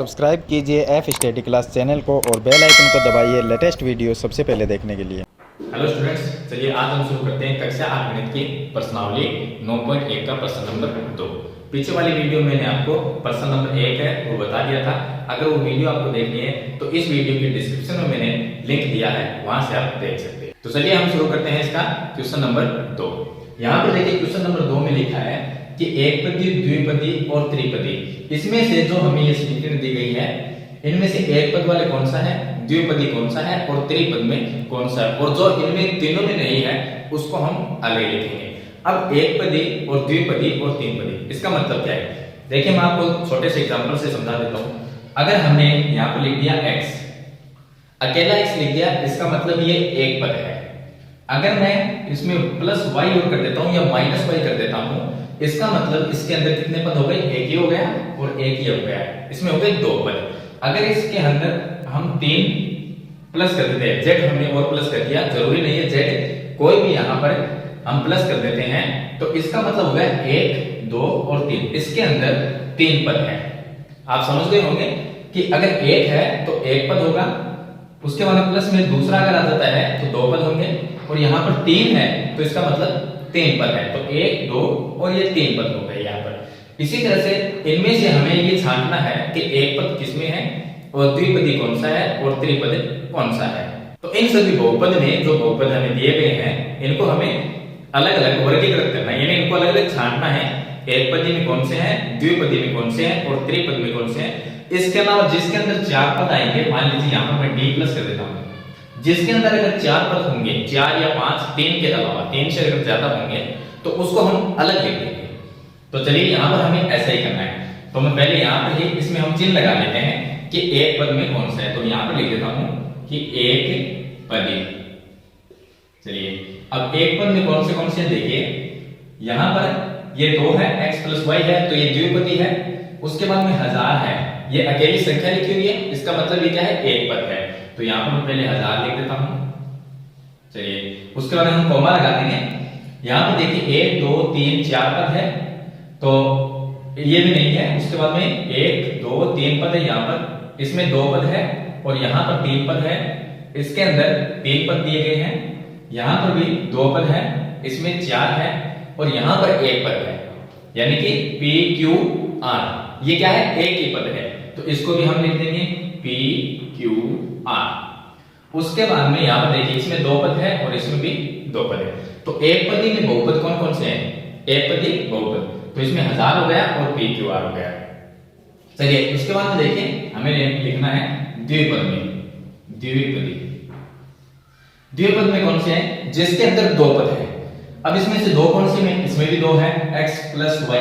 Subscribe कीजिए F study class channel को और बेल आइकन को दबाइए लेटेस्ट वीडियो सबसे पहले देखने के लिए। हेलो स्टूडेंट्स, चलिए आज हम शुरू करते हैं कक्षा 8 गणित की प्रश्नावली 9.1 का प्रश्न नंबर 2। पीछे वाली वीडियो में मैंने आपको प्रश्न नंबर 1 है वो बता दिया था। अगर वो वीडियो आपको देखनी है तो इस वीडियो के डिस्क्रिप्शन में मैंने लिंक दिया है, वहां से आप देख सकते हैं। तो चलिए हम शुरू करते हैं इसका क्वेश्चन नंबर 2। यहाँ पे देखिए क्वेश्चन नंबर 2 में लिखा है कि एकपदी, द्विपदी और त्रिपदी, इसमें से जो हमें ये समीकरण दी गई है इनमें से एक पद वाले कौन सा है, द्विपदी कौन सा है और त्रिपद में कौन सा है, और जो इनमें तीनों में नहीं है उसको हम अलग लिखेंगे। अब एक पदी और द्विपदी और तीन पदी, इसका मतलब क्या है? देखिए मैं आपको छोटे से एग्जांपल से समझा देता हूं। अगर हमने यहाँ पर लिख दिया x, अकेला x लिख दिया, इसका मतलब ये एक पद है। अगर मैं इसमें प्लस y और कर देता हूं या माइनस y कर देता हूं, इसका मतलब इसके अंदर कितने पद हो गए? एक ही हो गया और एक ही हो गया, इसमें हो गए दो पद। अगर इसके अंदर हम 3 प्लस कर देते हैं, z हमने और प्लस कर दिया, जरूरी नहीं है z कोई भी यहां पर हम प्लस कर देते हैं, तो इसका मतलब हो गया 1, 2 और 3, इसके अंदर 3 पद है। आप समझ गए होंगे कि अगर 1 है तो एक पद होगा, उसके बाद प्लस में दूसरा अगर आ जाता है तो 2 पद होंगे, और यहाँ पर 3 है तो इसका मतलब 3 पद है, तो 1, 2 और ये 3 पद हो गए यहाँ पर। इसी तरह से इनमें से हमें ये छांटना है कि एक पद किसमें है और द्विपदी कौन सा है और त्रिपद कौन सा है। तो इन सभी बहुपद में जो बहुपद हमें दिए गए हैं इनको हमें अलग अलग वर्गीकृत करना है, यानी इनको अलग अलग छांटना है। एक पदी में कौन से हैं, द्विपदी में कौन से हैं और त्रिपद में कौन से हैं। इसके अलावा जिसके अंदर 4 पद आएंगे, मान लीजिए यहाँ पर मैं d प्लस कर देता हूँ, जिसके अंदर अगर 4 पद होंगे, 4 या 5, 3 के अलावा 3 से अगर ज्यादा होंगे तो उसको हम अलग लिख देंगे। तो चलिए यहाँ पर हमें ऐसा ही करना है। तो मैं पहले यहाँ पर ही इसमें हम चिन्ह लगा लेते हैं कि एक पद में कौन सा है। तो यहाँ पर लिख देता हूं कि एक पदी। चलिए अब एक पद में कौन से देखिए, यहाँ पर ये 2 है, x प्लस y है तो ये द्विपदी है। उसके बाद में 1000 है, ये अकेली संख्या लिखी हुई है, इसका मतलब ये क्या है? एक पद है। तो यहाँ पर मैं पहले 1000 लिख देता हूं। चलिए उसके बाद हम कॉमा लगा देंगे। यहाँ पर देखिए 1, 2, 3, 4 पद है, तो ये भी नहीं है। उसके बाद में 1, 2, 3 पद है, यहाँ पर इसमें 2 पद है और यहाँ पर 3 पद है। इसके अंदर 3 पद दिए गए हैं, यहाँ पर भी 2 पद है, इसमें 4 है और यहाँ पर 1 पद है, यानी कि P, Q, R, ये क्या है? एक ही पद है, तो इसको भी हम लिख देंगे P, Q, R। उसके बाद में यहाँ पर देखिए इसमें 2 पद है और इसमें भी 2 पद है। तो एक पदी में बहुपद कौन कौन से हैं? एक पदी बहुपद, तो इसमें 1000 हो गया और P, Q, R हो गया। चलिए उसके बाद में देखिए हमें लिखना है द्विपद में, द्विपदी। द्विपद में कौन से हैं? जिसके अंदर 2 पद है। अब इसमें से 2 कौन से में? इसमें भी 2 है, x प्लस y,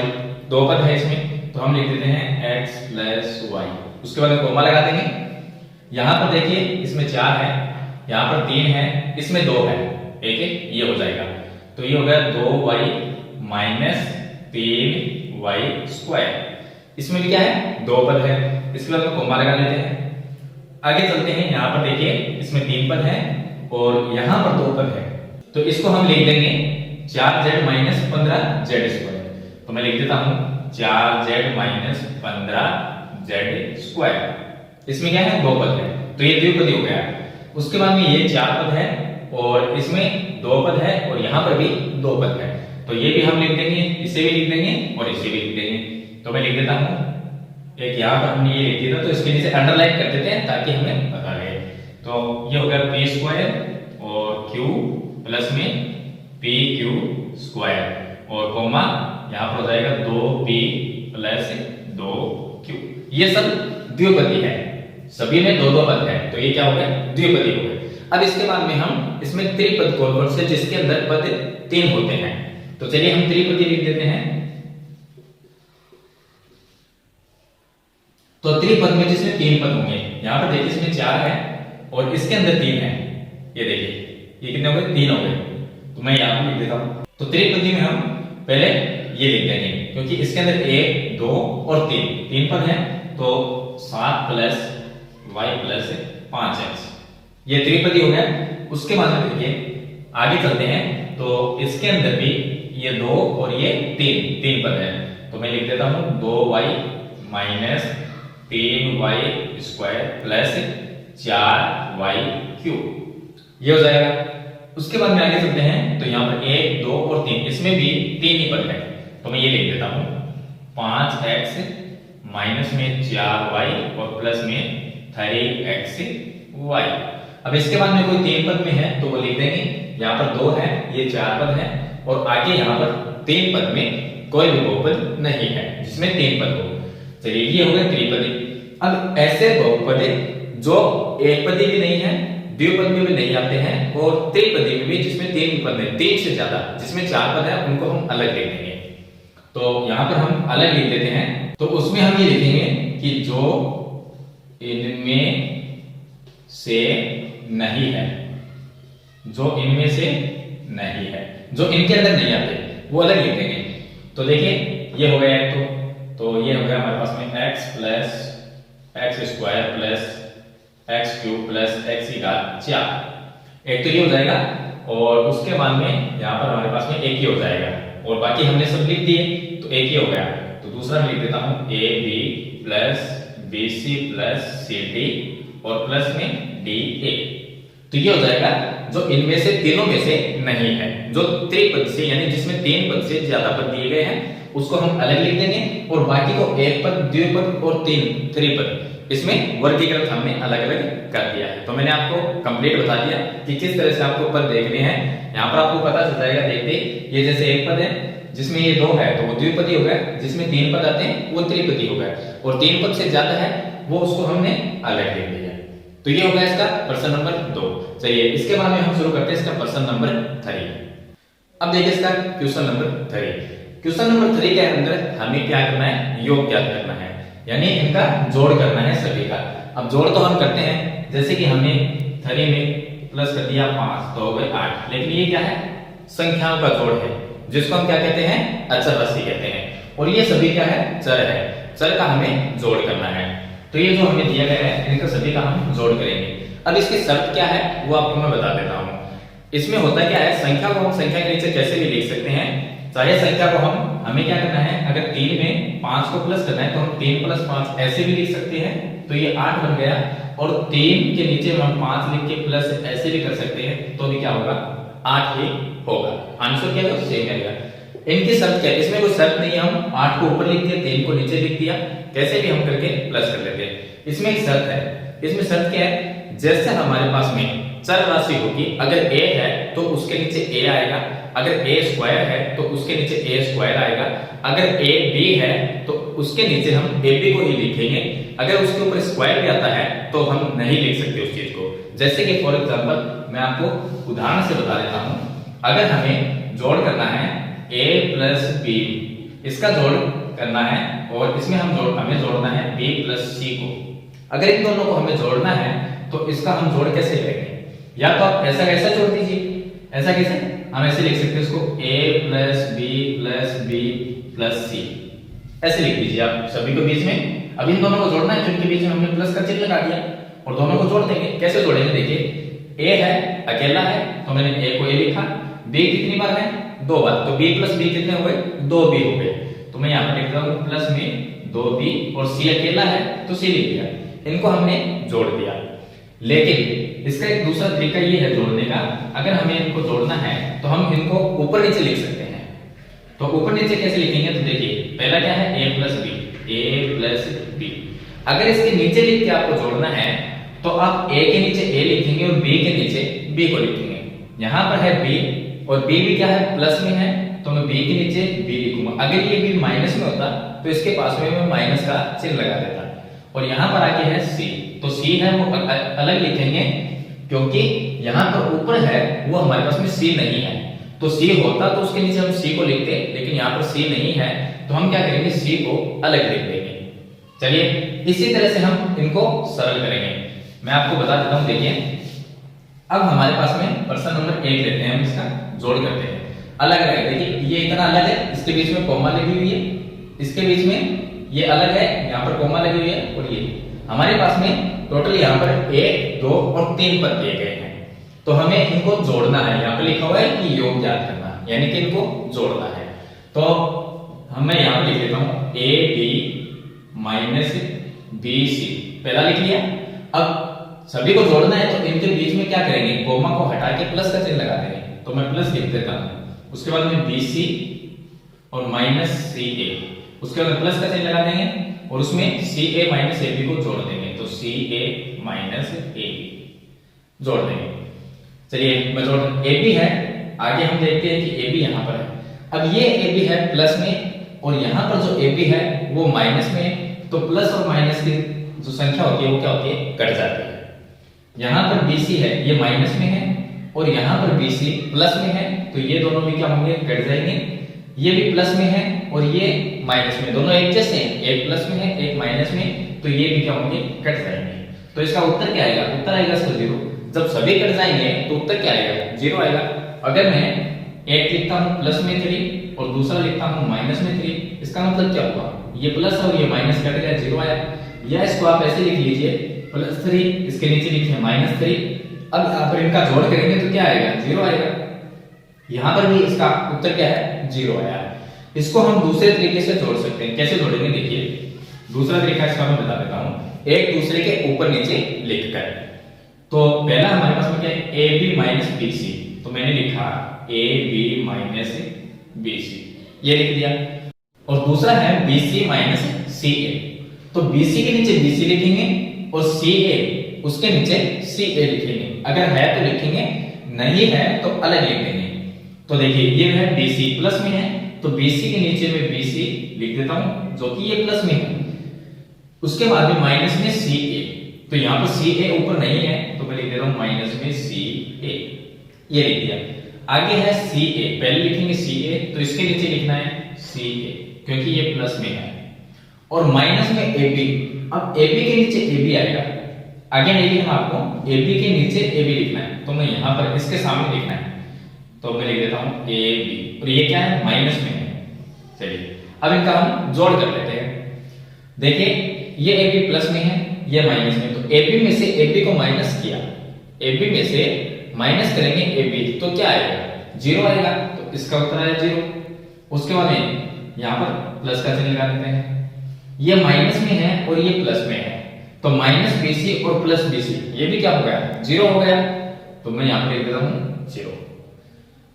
2 पद है इसमें, तो हम लिख देते हैं x प्लस y। उसके बाद कोमा लगा देंगे। यहां पर देखिए इसमें 4 है, यहां पर 3 है, इसमें 2 है, एक एक ये हो जाएगा, तो ये हो गया 2y माइनस 3y स्क्वायर। इसमें भी क्या है? 2 पद है, इसके बाद कोमा लगा लेते हैं। आगे चलते हैं। यहाँ पर देखिए इसमें 3 पद है और यहाँ पर 2 पद है, तो इसको हम लिख देंगे 4z माइनस 15z स्क्वायर। तो मैं लिख देता हूं 4z माइनस 15z स्क्वायर। इसमें क्या है? 2 पद है, तो ये द्विपदी हो गया। उसके बाद में ये 4 पद है और इसमें 2 पद है और यहाँ पर भी 2 पद है, तो ये भी हम लिख देंगे, इसे भी लिख देंगे और इसे भी लिख देंगे। तो मैं लिख देता हूं, एक यहाँ पर हमने ये लिख दिया था तो इसके नीचे अंडरलाइन कर देते हैं ताकि हमें पता रहे। तो ये हो गया p स्क्वायर और q प्लस में pq स्क्वायर और कोमा यहाँ पर हो जाएगा 2p प्लस 2q। ये सब द्विपदी है, सभी में 2 पद है, तो ये क्या हो गया? द्विपदी हो गया। अब इसके बाद में हम इसमें त्रिपद कौन से, जिसके अंदर पद 3 होते हैं। तो चलिए हम त्रिपदी लिख देते हैं। तो त्रिपद में जिसमें 3 पद होंगे, यहाँ पर देखिए इसमें 4 है और इसके अंदर 3 है, ये देखिए ये कितने हो गए? 3 हो गए, तो मैं यहाँ पर लिख देता हूं। तो त्रिपदी में हम पहले ये लिख देंगे क्योंकि इसके अंदर 1, 2 और 3 पद है, तो 7 प्लस y प्लस 5x, ये त्रिपदी हो गया। उसके बाद में देखिए आगे चलते हैं, तो इसके अंदर भी ये 2 और ये 3 पद है, तो मैं लिख देता हूं 2y minus 3y² plus 4y³ ये हो जाएगा। उसके बाद में आगे चलते हैं तो यहाँ पर 1, 2 और 3, इसमें भी 3 ही पद है, तो मैं ये लिख देता हूं 5x माइनस में 4y और प्लस में 3xy। अब इसके बाद में कोई 3 पद में है तो वो लिख देंगे, यहाँ पर 2 है, ये 4 पद है और आगे यहाँ पर 3 पद में कोई भी बहुपद नहीं है जिसमें 3 पद हो। चलिए ये हो गए त्रिपदी। अब ऐसे बहुपद जो एक पदी भी नहीं है, द्विपद में भी नहीं आते हैं और त्रिपदी में भी जिसमें 3 पद है, 3 से ज्यादा जिसमें 4 पद है, उनको हम अलग लिख देंगे। तो यहाँ पर हम अलग लिख देते हैं, तो उसमें हम ये लिखेंगे कि जो इनमें से नहीं है, जो इनमें से नहीं है, जो इनके अंदर नहीं आते वो अलग लिख देंगे। तो देखिए ये हो गया एक, तो ये हो गया हमारे पास में x plus x² plus x³ plus x⁴ एक तो ये हो जाएगा और उसके बाद में यहाँ पर हमारे पास में एक ही हो जाएगा और बाकी हमने सब लिख दिए तो एक ही हो गया। तो दूसरा मैं लिख देता हूँ ab plus bc plus cd और प्लस में da। तो ये हो जाएगा जो इनमें से तीनों में से नहीं है, जो त्रिपद से यानी जिसमें 3 पद से ज्यादा पद दिए गए हैं उसको हम अलग लिख देंगे और बाकी को एक पद, द्विपद और 3 त्रिपद इसमें वर्गीकृत हमने अलग अलग कर दिया है। तो मैंने आपको कंप्लीट बता दिया कि किस तरह से आपको पद देखने हैं। यहाँ पर आपको पता चल जाएगा, देखते ये जैसे एक पद है जिसमें ये 2 है तो वो द्विपदी हो गया, जिसमें 3 पद आते हैं वो त्रिपदी हो गया और 3 पद से ज्यादा है वो उसको हमने अलग लिख दिया। तो ये हो गया इसका प्रश्न नंबर 2। चलिए इसके बाद में हम शुरू करते हैं इसका प्रश्न नंबर 3। अब देखिए इसका क्वेश्चन नंबर 3। क्वेश्चन नंबर 3 के अंदर हमें क्या करना है, योग ज्ञात करना है, यानी इनका जोड़ करना है सभी का। अब जोड़ तो हम करते हैं, जैसे कि हमने 3 में प्लस कर दिया 5 तो हो गए 8, लेकिन ये क्या है, संख्याओं का जोड़ है जिसको हम क्या कहते हैं, अचर राशि कहते हैं। और ये सभी क्या है, चर है, चर का हमें जोड़ करना है। तो ये जो हमें दिया गया है इनका सभी का हम जोड़ करेंगे। अब इसकी शर्त क्या है वो आपको मैं बता देता हूँ। इसमें होता क्या है, संख्या को हम संख्या के नीचे कैसे भी लिख सकते हैं, चाहे संख्या को हमें क्या करना है, अगर 3 में 5 को प्लस करना है तो हम 3 + 5 ऐसे भी लिख सकते हैं, तो ये 8 बन गया। और 3 के नीचे हम 5 लिख के प्लस ऐसे भी कर सकते हैं, तो भी क्या होगा, 8 ही होगा। आंसर क्या होगा, सेम आएगा। इनकी शर्त क्या है, इसमें कोई शर्त नहीं है, हम 8 को ऊपर लिख दिया, 3 को नीचे लिख दिया, कैसे भी हम करके प्लस कर लेते हैं। इसमें एक शर्त है, इसमें शर्त क्या है, जैसे हमारे पास में चर राशि होगी, अगर a है तो उसके नीचे a आएगा, अगर a² है तो उसके नीचे a² आएगा, अगर ab है तो उसके नीचे हम ab को ही लिखेंगे, अगर उसके ऊपर स्क्वायर भी आता है तो हम नहीं लिख सकते उस चीज को। जैसे कि फॉर एग्जांपल मैं आपको उदाहरण से बता देता हूं, अगर हमें जोड़ करना है a + b, इसका जोड़ करना है और इसमें हमें जोड़ना है b + c को। अगर इन दोनों को हमें जोड़ना है तो इसका हम जोड़ कैसे करेंगे, या तो आप ऐसा कैसा जोड़ दीजिए, ऐसा कैसे, हम ऐसे लिख सकते हैं इसको a + b + b + c, ऐसे लिख दीजिए आप सभी को बीच में। अब इन दोनों को जोड़ना है तो इनके बीच में हमने प्लस का चिन्ह लगा दिया और दोनों को जोड़ देंगे। कैसे जोड़ेंगे, देखिए a है, अकेला है तो मैंने a को a लिखा, b कितनी बार है, 2 बार, तो b + b कितने हो गए, 2b हो गए। तो मैं यहाँ पर लिख रहा हूँ प्लस में 2b और c अकेला है तो c लिख दिया, इनको हमने जोड़ दिया। लेकिन इसका एक दूसरा तरीका ये है जोड़ने का, अगर हमें इनको जोड़ना है तो हम इनको ऊपर नीचे लिख सकते हैं। तो ऊपर नीचे कैसे लिखेंगे, तो देखिए पहला क्या है, a + b। अगर इसके नीचे लिख के आपको जोड़ना है तो आप a के नीचे a लिखेंगे और b के नीचे b को लिखेंगे। यहाँ पर है b और b भी क्या है, प्लस में है, तो मैं b के नीचे b लिखूंगा। अगर ये b माइनस में होता तो इसके पास में मैं माइनस का चिन्ह लगा देता। और यहाँ पर आगे है c, तो c है वो अलग लिखेंगे क्योंकि यहाँ पर ऊपर है वो हमारे पास में c नहीं है। तो c होता तो उसके नीचे हम c को लिखते, लेकिन यहाँ पर c नहीं है तो हम क्या करेंगे, c को अलग लिख देंगे। चलिए इसी तरह से हम इनको सरल करेंगे। मैं आपको बता देता हूँ, देखिए अब हमारे पास में प्रश्न नंबर 1 लेते हैं, हम इसका जोड़ करते हैं। अलग अलग, देखिए ये इतना अलग है, इसके बीच में कॉमा लगी हुई है, इसके बीच में ये अलग है, यहाँ पर कॉमा लगी हुई है, और ये हमारे पास में टोटल यहाँ पर 1, 2 और 3 पद दिए गए हैं। तो हमें इनको जोड़ना है, यहाँ पे लिखा हुआ है कि योग ज्ञात करना, यानी कि इनको जोड़ना है। तो मैं यहाँ पे लिख देता हूँ ab - BC पहला लिख लिया। अब सभी को जोड़ना है तो इनके बीच में क्या करेंगे, कोमा को हटा के प्लस का चिन्ह लगा देंगे, तो मैं प्लस लिख देता हूं। उसके बाद में BC और माइनस CA, उसके बाद प्लस का चिन्ह लगा देंगे और उसमें CA माइनस AB को जोड़ देंगे, तो CA माइनस AB जोड़ देंगे। चलिए मैं जोड़, AB है, आगे हम देखते हैं कि AB यहां पर है। अब ये AB है प्लस में और यहां पर जो AB है वो माइनस में है, तो प्लस और माइनस की जो संख्या होती है वो क्या होती है, कट जाती है। यहां पर BC है, ये माइनस में है और यहां पर BC प्लस में है, तो ये दोनों भी क्या होंगे, कट जाएंगे। ये भी प्लस में है और ये माइनस में, दोनों एक जैसे हैं, एक प्लस में है एक माइनस में, तो ये भी क्या होंगे, कट जाएंगे। तो इसका उत्तर क्या आएगा, उत्तर आएगा इसका 0। जब सभी कट जाएंगे तो उत्तर क्या आएगा, 0 आएगा। अगर मैं एक लिखता हूं प्लस में 3 और दूसरा लिखता हूं माइनस में 3, इसका मतलब क्या हुआ, ये प्लस और ये माइनस कट गया, 0 आया। या इसको आप ऐसे लिख लीजिए, +3 इसके नीचे लिखिए -3। अब यहां पर इनका जोड़ करेंगे तो क्या आएगा, 0 आएगा। यहां पर भी इसका उत्तर क्या है, 0 आया। इसको हम दूसरे तरीके से जोड़ सकते हैं, कैसे जोड़ेंगे देखिए। दूसरा तरीका इसका मैं बता देता हूं, एक दूसरे के ऊपर नीचे लिखकर। तो पहला हमारे पास में क्या है, AB माइनस BC, तो मैंने लिखा AB माइनस BC, ये लिख दिया। और दूसरा है BC माइनस CA, तो BC के नीचे BC लिखेंगे और CA उसके नीचे CA लिखेंगे। अगर है तो लिखेंगे, नहीं है तो अलग लिख देंगे। तो देखिए ये है BC प्लस में है, तो BC के नीचे में BC लिख देता हूं जो कि ये प्लस में है। उसके बाद में माइनस में CA, तो यहां पर CA ऊपर नहीं है तो मैं लिख देता हूं माइनस में CA, ये लिख दिया। आगे है CA, पहले लिखेंगे CA, तो इसके नीचे लिखना है CA क्योंकि ये प्लस में है। और माइनस में AB, अब AB के नीचे AB आएगा। आगे नहीं लिखना आपको, AB के नीचे AB लिखना है, तो मैं यहां पर इसके सामने लिखना है, तो मैं लिख देता हूं AB, और ये क्या है, माइनस में है। चलिए अब इनका हम जोड़ कर लेते हैं। देखिए ये AB प्लस में है, ये माइनस में, तो AB में से AB को माइनस किया, AB में से माइनस करेंगे AB, तो क्या आएगा, 0 आएगा, तो इसका उत्तर आया 0। उसके बाद में यहां पर प्लस का चिन्ह लगा देते हैं। ये माइनस में है और ये प्लस में है, तो माइनस BC और प्लस BC ये भी क्या हो गया, 0 हो गया, तो मैं यहां पर लिख देता हूं 0।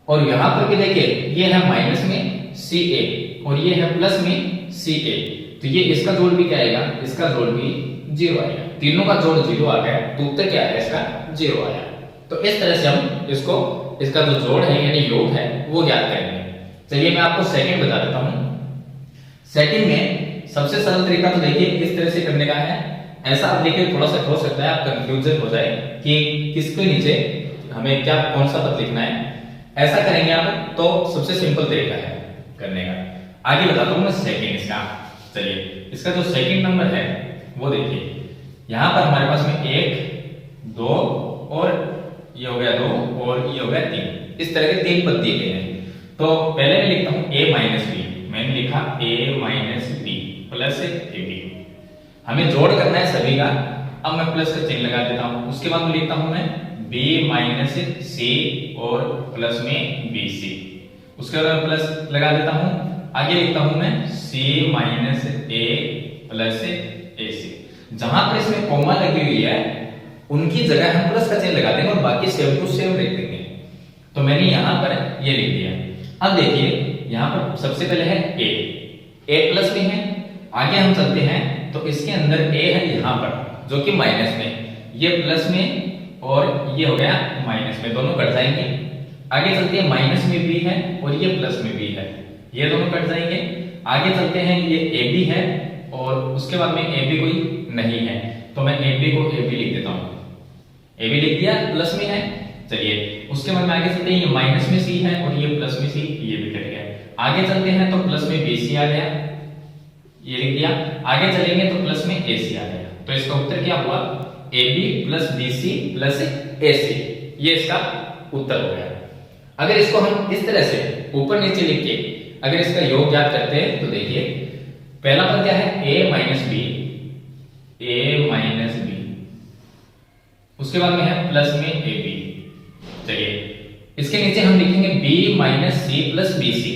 और यहां पर भी देखिए ये है माइनस में CA और ये है प्लस में CA, तो ये इसका जोड़ भी क्या आएगा, इसका जोड़ भी 0 आएगा। तीनों का जोड़ 0 आ गया, तो उत्तर क्या आया इसका, 0 आया। तो इस तरह से हम इसको, इसका जो जोड़ है यानी योग है वो ज्ञात करेंगे। चलिए मैं आपको सेकंड बता देता हूं। सेकंड में सबसे सरल तरीका तो देखिए इस तरह से करने का है। ऐसा आप देखिए थोड़ा सा हो सकता है आप कंफ्यूजन हो जाए कि किसके नीचे हमें क्या कौन सा पद लिखना है। ऐसा करेंगे आप तो सबसे सिंपल तरीका है करने का। आगे बताता हूं मैं सेकंड इसका। चलिए इसका जो सेकंड नंबर है वो देखिए, यहां पर हमारे पास में 1 2 और ये हो गया 2 और ये हो गया 3, इस तरह के 3 पद दिए गए हैं। तो पहले मैं लिखता हूं A माइनस B, मैंने लिखा A minus B plus AB। हमें जोड़ करना है सभी का, अब मैं प्लस का चिन्ह लगा देता हूं। उसके बाद में लिखता हूं मैं B माइनस C और प्लस में BC, उसके बाद मैं प्लस लगा देता हूं। आगे लिखता हूं मैं C minus A plus AC। जहां पर इसमें कॉमा लगी हुई है उनकी जगह हम प्लस का चिन्ह लगा देंगे और बाकी सेम टू सेम लिख देंगे। तो मैंने यहां पर ये लिख दिया। अब देखिए यहां पर सबसे पहले है A प्लस में है। आगे हम चलते हैं तो इसके अंदर A है यहां पर जो कि माइनस में, ये प्लस में और ये हो गया माइनस में, दोनों कट जाएंगे। आगे चलते हैं माइनस में B है और ये प्लस में B है, ये दोनों कट जाएंगे। आगे चलते हैं ये AB है और उसके बाद में AB कोई नहीं है, तो मैं AB को AB लिख देता हूं। AB लिख दिया, प्लस में है। चलिए उसके बाद में आगे चलते हैं, ये माइनस में C है और ये प्लस में C, ये भी कट गया। आगे चलते हैं तो प्लस में BC आ गया, ये लिख दिया। आगे चलेंगे तो प्लस में AC आ गया। तो इसका उत्तर क्या हुआ, AB plus BC plus AC, ये इसका उत्तर हो गया। अगर इसको हम इस तरह से ऊपर नीचे लिख के अगर इसका योग ज्ञात करते हैं तो देखिए पहला पद क्या है, A minus B, A minus B, उसके बाद में है प्लस में AB। चलिए इसके नीचे हम लिखेंगे B minus C plus BC,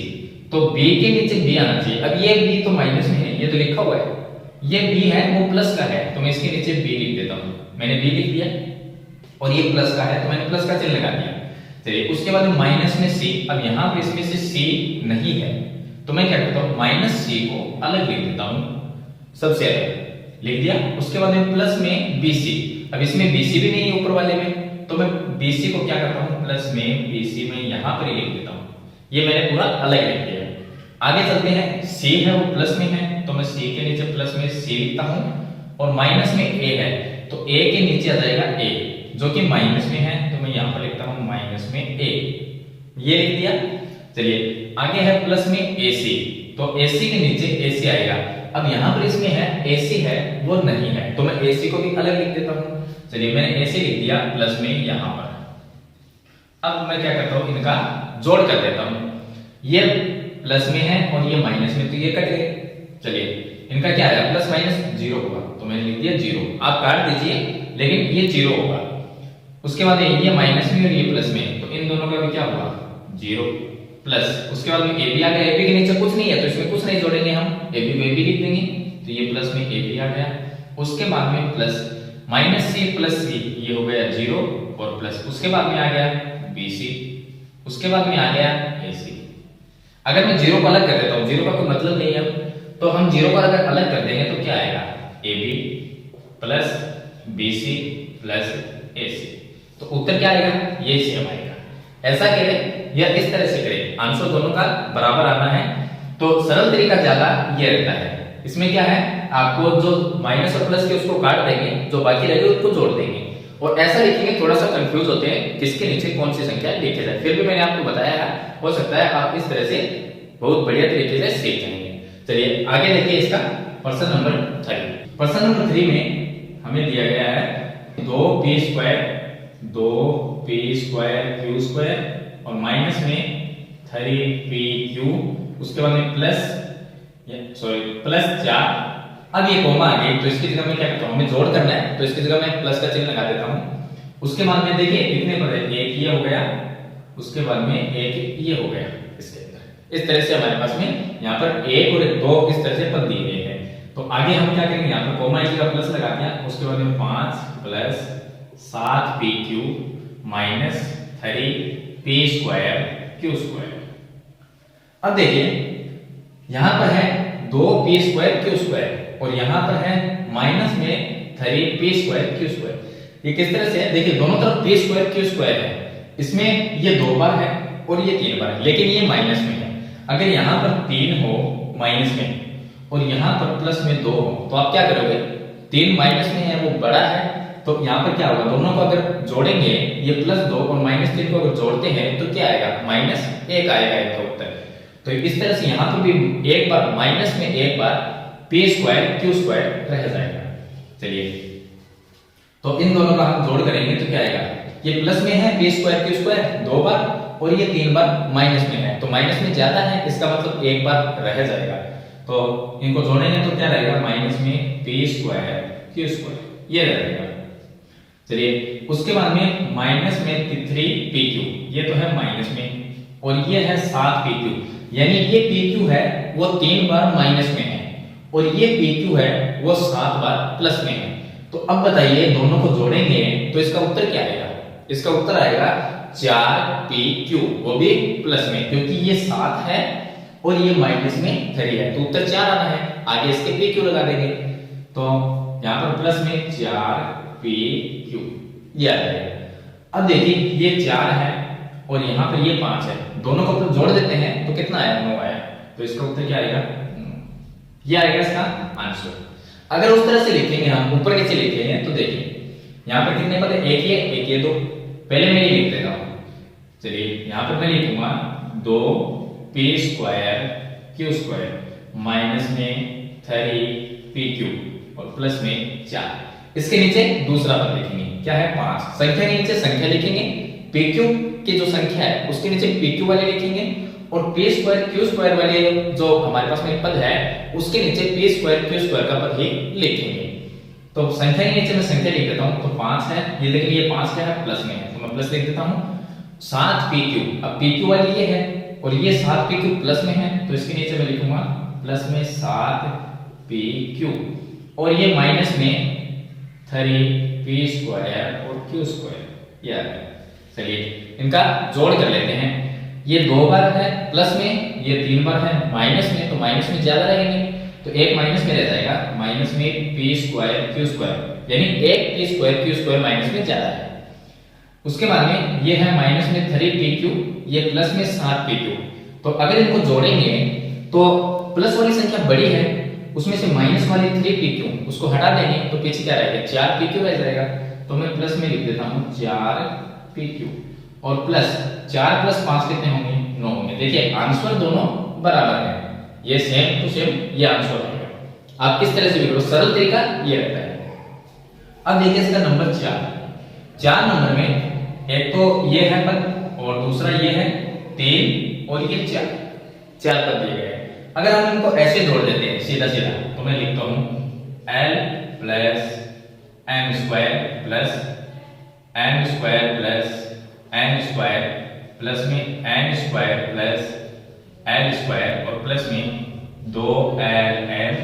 तो B के नीचे B आना चाहिए। अब ये B तो माइनस में है, ये तो लिखा हुआ है, ये बी है वो प्लस का है, तो मैं इसके नीचे बी लिख देता हूं। मैंने बी लिख दिया और ये प्लस का है तो मैंने प्लस का चिन्ह लगा दिया। चलिए उसके बाद माइनस में सी। अब यहां पर इसमें से सी नहीं है तो मैं क्या करता हूं, माइनस सी को अलग लिख देता हूं, सबसे अलग लिख दिया। उसके बाद में प्लस में बीसी। अब इसमें बीसी भी नहीं है ऊपर वाले में, तो मैं बीसी को क्या करता हूं, प्लस में बीसी में यहां पर लिख देता हूं। ये मैंने पूरा अलग लिख दिया। आगे चलते हैं, सी है वो प्लस में है तो मैं सी के नीचे प्लस में सी लिखता हूं, और माइनस में ए है तो ए के नीचे आ जाएगा ए जो कि माइनस में है, तो मैं यहां पर लिखता हूं माइनस में ए, ये लिख दिया। चलिए आगे है प्लस में एसी, तो एसी के नीचे एसी आएगा। अब यहां पर इसमें है एसी है वो नहीं है तो मैं एसी को भी अलग लिख देता हूं। चलिए मैंने एसी लिख दिया प्लस में यहां पर। अब मैं क्या करता हूं, इनका जोड़ कर देता हूं। ये प्लस में है और ये माइनस में, तो ये कट गए। चलिए इनका क्या आया, प्लस माइनस जीरो होगा, तो मैंने लिख दिया जीरो। आप काट दीजिए लेकिन ये जीरो होगा। उसके बाद ये माइनस में और ये प्लस में, तो इन दोनों का भी क्या हुआ, जीरो प्लस। उसके बाद में ए बी आ गया। ए बी के नीचे कुछ नहीं है तो इसमें कुछ नहीं जोड़ेंगे हम, ए बी को ए बी लिख देंगे, तो ये प्लस में ए बी आ गया। उसके बाद में प्लस माइनस सी प्लस सी, ये हो गया जीरो और प्लस। उसके बाद में आ गया बी सी, उसके बाद में आ गया ए सी। अगर मैं जीरो को अलग कर देता हूं, जीरो का कोई मतलब नहीं है, तो हम जीरो को अगर अलग कर देंगे तो क्या आएगा, A B plus B C plus A C. तो उत्तर क्या आएगा, ये सेम आएगा। ऐसा करें या इस तरह से करें, आंसर दोनों का बराबर आना है। तो सरल तरीका ज्यादा ये रहता है। इसमें क्या है, आपको जो माइनस और प्लस के उसको काट देंगे, जो बाकी रहेगा उसको जोड़ देंगे, और ऐसा लिखेंगे। थोड़ा सा कंफ्यूज होते हैं किसके नीचे कौन सी संख्या लिखी जाए, फिर भी मैंने आपको बताया है, हो सकता है आप इस तरह से बहुत बढ़िया तरीके से सीख जाएंगे। चलिए आगे देखिए इसका प्रश्न नंबर 3। प्रश्न नंबर 3 में हमें दिया गया है 2p स्क्वायर q स्क्वायर और माइनस में 3pq, उसके बाद में प्लस 4। अब ये कोमा आ गई तो इसकी जगह मैं क्या करता हूं, हमें जोड़ करना है तो इसकी जगह मैं प्लस का चिन्ह लगा देता हूं। उसके बाद में देखिए कितने पर है, एक ये हो गया, उसके बाद में एक ये हो गया। इसके अंदर इस तरह से हमारे पास में यहाँ पर एक और दो इस तरह से पद दिए गए हैं। तो आगे हम क्या करेंगे, यहाँ पर कोमा की जगह प्लस लगा दिया, उसके बाद में 5 plus 7pq minus 3p square q square. अब देखिए यहां पर है 2p स्क्वायर q स्क्वायर और यहां पर है माइनस में 3p स्क्वायर q स्क्वायर। ये किस तरह से है, देखिए दोनों तरफ p स्क्वायर q स्क्वायर है, इसमें ये 2 बार है और ये 3 बार है, लेकिन ये माइनस में है। अगर यहां पर 3 हो माइनस में और यहां पर प्लस में 2 हो तो आप क्या करोगे, 3 माइनस में है वो बड़ा है, तो यहाँ पर क्या होगा, दोनों को अगर जोड़ेंगे, ये +2 और -3 को अगर जोड़ते हैं तो क्या आएगा, -1 आएगा इनका उत्तर। तो इस तरह से यहाँ पर भी एक बार माइनस में एक बार p स्क्वायर q स्क्वायर रह जाएगा। चलिए तो इन दोनों का हम जोड़ करेंगे तो क्या आएगा, ये प्लस में है p स्क्वायर q स्क्वायर 2 बार और ये 3 बार माइनस में है, तो माइनस में ज्यादा है, इसका मतलब एक बार रह जाएगा। तो इनको जोड़ेंगे तो क्या रहेगा, माइनस में p स्क्वायर q स्क्वायर ये रहेगा। चलिए उसके बाद में माइनस में 3pq, ये तो है माइनस में, और ये है 7pq, यानी ये pq है वो 3 बार माइनस में है और ये pq है वो 7 बार प्लस में है। तो अब बताइए दोनों को जोड़ेंगे तो इसका उत्तर क्या आएगा, इसका उत्तर आएगा 4pq, वो भी प्लस में, क्योंकि ये 7 है और ये माइनस में 3 है, तो उत्तर 4 आना है। आगे इसके pq लगा देंगे तो यहाँ पर प्लस में 4pq ये आ जाएगा। अब देखिए ये 4 है और यहाँ पर ये 5 है, दोनों को तो जोड़ देते हैं तो कितना आया, 9 आया, तो इसका उत्तर क्या आएगा, ये आएगा इसका आंसर। अगर उस तरह से लिखेंगे हम ऊपर कैसे लिखेंगे, तो देखिए यहाँ पर कितने पद है, एक ये 2, पहले मैं ये लिख देता हूँ। चलिए यहाँ पर मैं लिखूंगा 2p square q square minus में 3pq और प्लस में 4। इसके नीचे दूसरा पद लिखेंगे, क्या है 5, संख्या के नीचे संख्या लिखेंगे, pq की जो संख्या है उसके नीचे pq वाले लिखेंगे, और p स्क्वायर q स्क्वायर वाले जो हमारे पास में पद है उसके नीचे p स्क्वायर q स्क्वायर का पद ही लिखेंगे। तो संख्या के नीचे मैं संख्या लिख देता हूं, तो 5 है, ये लेकिन ये 5 क्या है, प्लस में है, तो मैं प्लस लिख देता हूं। 7pq, अब pq वाली ये है और ये 7pq प्लस में है, तो इसके नीचे मैं लिखूंगा प्लस में 7pq, और ये माइनस में 3p² और q², ये आ गया। चलिए इनका जोड़ कर लेते हैं। ये 2 बार है प्लस में, ये 3 बार है माइनस में, तो माइनस में ज्यादा रहेंगे, तो एक माइनस में रह जाएगा, माइनस में p² q², यानी एक p² q² माइनस में ज्यादा है। उसके बाद में ये है माइनस में 3pq, ये प्लस में 7pq। तो अगर इनको जोड़ेंगे तो प्लस वाली संख्या बड़ी है, उसमें से माइनस वाली 3pq उसको हटा देंगे तो पीछे क्या रहेगा, 4pq रह जाएगा। तो मैं प्लस में लिख देता हूं 4pq और प्लस 4 + 5 कितने होंगे, 9 होंगे। देखिए आंसर दोनों बराबर है, ये सेम टू सेम ये आंसर है। आप किस तरह से भी करो, सरल तरीका ये रहता है। अब देखिए इसका नंबर 4 नंबर में एक तो ये है पद और दूसरा ये है 3 और ये 4 पद दिए गए। अगर हम इनको ऐसे जोड़ देते हैं सीधा सीधा, तो मैं लिखता हूं l + m² + n² + n² plus में n² + l² और प्लस में 2ln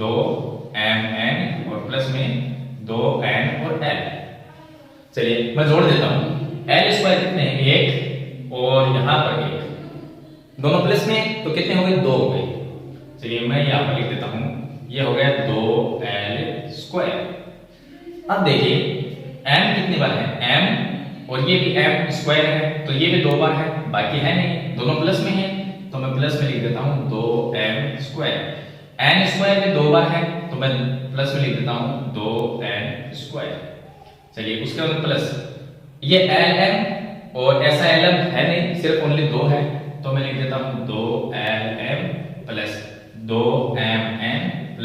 2mn और प्लस में 2n और l। चलिए मैं जोड़ देता हूं, l² कितने हैं, 1 और यहां पर 1, दोनों प्लस में तो कितने हो गए, 2 हो गए। चलिए मैं यहां पर लिख देता हूं, ये हो गया 2l²। अब देखिए m कितनी बार है, m और ये भी m² है, तो ये भी 2 बार है, बाकी है नहीं, दोनों प्लस में है, तो मैं प्लस में लिख देता हूं 2m²। n² में 2 बार है, तो मैं प्लस में लिख देता हूं 2n²। चलिए उसके बाद प्लस ये lm और ऐसा lm है नहीं, सिर्फ ओनली 2 है, तो मैं लिख देता हूं 2lm + 2mn +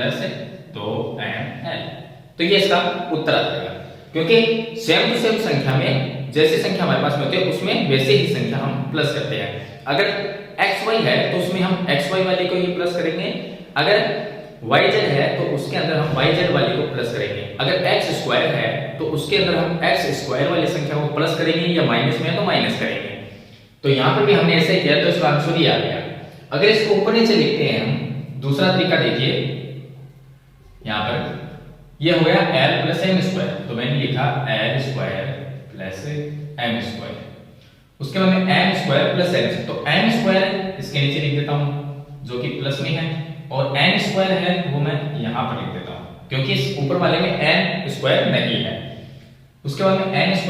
2ml। तो ये इसका उत्तर आ जाएगा, क्योंकि सेम टू सेम संख्या में जैसी संख्या हमारे पास में होती है उसमें वैसे ही संख्या हम प्लस करते हैं। अगर xy है तो उसमें हम xy वाले को ही प्लस करेंगे, अगर yz है तो उसके अंदर हम yz वाले को प्लस करेंगे, अगर x² है तो उसके अंदर हम x² वाली संख्या को प्लस करेंगे, या माइनस में है तो माइनस करेंगे। तो यहाँ पर भी हमने ऐसे किया तो इसका आंसर ही आ गया। अगर इसको ऊपर नीचे लिखते हैं हम, दूसरा तरीका देखिए, यहाँ पर ये हो गया l + m², तो मैंने लिखा l² + m²। उसके बाद में m² + n, तो m² इसके नीचे लिख देता हूं जो कि प्लस में है, और n² है वो मैं यहां पर लिख देता हूं क्योंकि इस ऊपर वाले में n² नहीं है। उसके बाद में n² +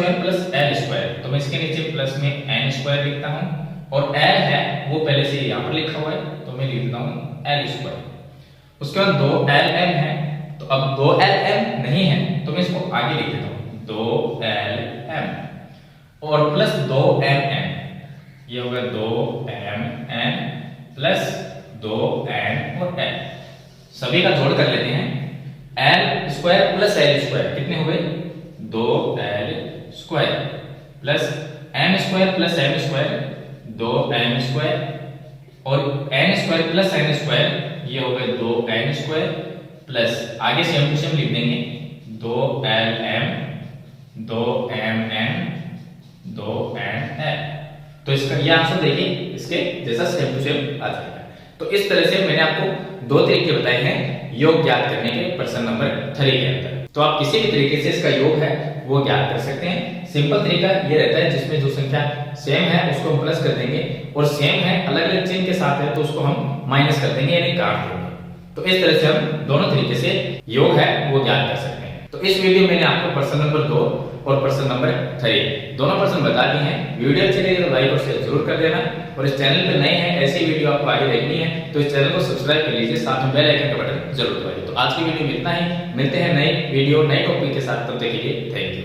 l², तो मैं इसके नीचे प्लस में n² लिखता हूं, और l है वो पहले से यहां पर लिखा हुआ है, तो मैं लिख देता हूं l²। उसके बाद 2lm है, तो अब 2lm नहीं है तो मैं इसको आगे लिख देता हूं 2lm और प्लस 2mn, ये हो गया 2mn + 2n और l। सभी का जोड़ कर लेते हैं, l² + l² कितने हो गए, 2l² plus m² + m², 2m² और n² + n², ये हो गए 2n² प्लस आगे से हम कुछ लिख देंगे 2lm 2mn 2nl। तो इसका ये आंसर देखिए इसके जैसा सेम टू सेम आ जाएगा। तो इस तरह से मैंने आपको 2 तरीके बताए हैं योग ज्ञात करने के प्रश्न नंबर 3 के अंदर। तो आप किसी भी तरीके से इसका योग है वो ज्ञात कर सकते हैं। सिंपल तरीका ये रहता है जिसमें जो संख्या सेम है उसको हम प्लस कर देंगे, और सेम है अलग अलग चिन्ह के साथ है तो उसको हम माइनस कर देंगे यानी काट देंगे। तो इस तरह से हम दोनों तरीके से योग है वो ज्ञात कर सकते हैं। तो इस वीडियो में मैंने आपको प्रश्न नंबर 2 और प्रश्न नंबर 3 दोनों प्रश्न बता दिए हैं। वीडियो अच्छी लगी तो लाइक और शेयर जरूर कर देना, और इस चैनल पे नए हैं ऐसी वीडियो आपको आगे देखनी है तो इस चैनल को सब्सक्राइब कर लीजिए, साथ में बेल आइकन का बटन जरूर दबाइए। तो आज की वीडियो में इतना ही, मिलते हैं नई वीडियो नए टॉपिक के साथ, तब तक के लिए थैंक यू।